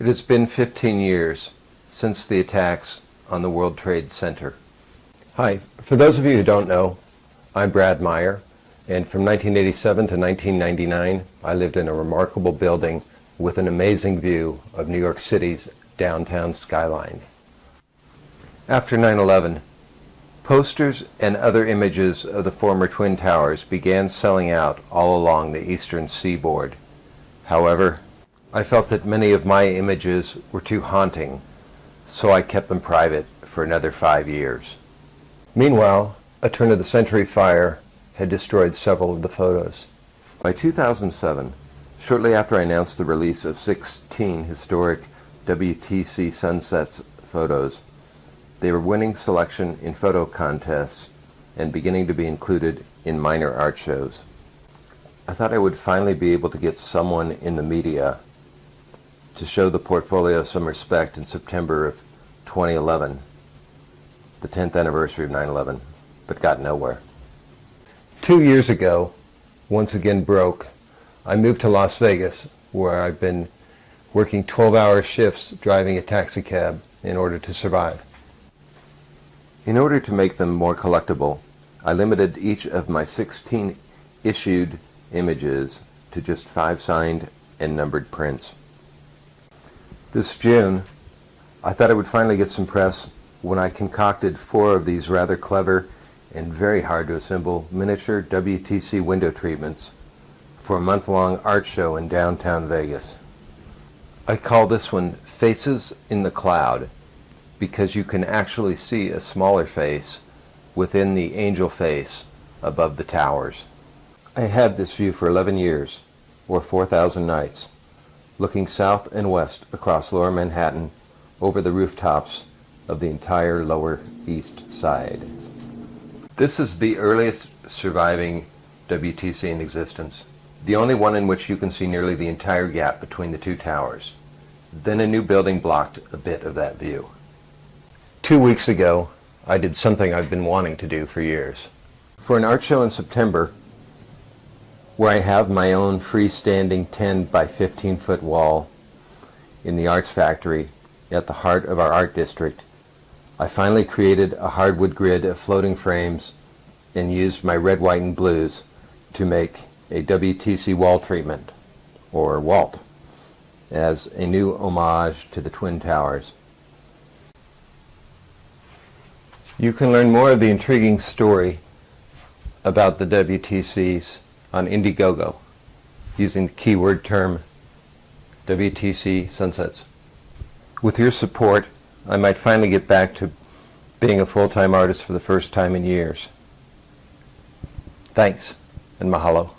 It has been 15 years since the attacks on the World Trade Center. Hi, for those of you who don't know, I'm Brad Meyer, and from 1987 to 1999, I lived in a remarkable building with an amazing view of New York City's downtown skyline. After 9/11, posters and other images of the former Twin Towers began selling out all along the eastern seaboard. However, I felt that many of my images were too haunting, so I kept them private for another 5 years. Meanwhile, a turn-of-the-century fire had destroyed several of the photos. By 2007, shortly after I announced the release of 16 historic WTC Sunsets photos, they were winning selection in photo contests and beginning to be included in minor art shows. I thought I would finally be able to get someone in the media to show the portfolio some respect in September of 2011, the 10th anniversary of 9/11, but got nowhere. 2 years ago, once again broke, I moved to Las Vegas, where I've been working 12-hour shifts driving a taxi cab in order to survive. In order to make them more collectible, I limited each of my 16 issued images to just 5 signed and numbered prints. This June, I thought I would finally get some press when I concocted 4 of these rather clever and very hard to assemble miniature WTC window treatments for a month-long art show in downtown Vegas. I call this one Faces in the Cloud because you can actually see a smaller face within the angel face above the towers. I had this view for 11 years, or 4,000 nights, looking south and west across lower Manhattan over the rooftops of the entire lower east side. This is the earliest surviving WTC in existence, the only one in which you can see nearly the entire gap between the 2 towers. Then a new building blocked a bit of that view. 2 weeks ago, I did something I've been wanting to do for years. For an art show in September, where I have my own freestanding 10 by 15 foot wall in the Arts Factory at the heart of our art district, I finally created a hardwood grid of floating frames and used my red, white, and blues to make a WTC wall treatment, or Walt, as a new homage to the Twin Towers. You can learn more of the intriguing story about the WTCs on Indiegogo using the keyword term WTC Sunsets. With your support, I might finally get back to being a full-time artist for the first time in years. Thanks, and mahalo.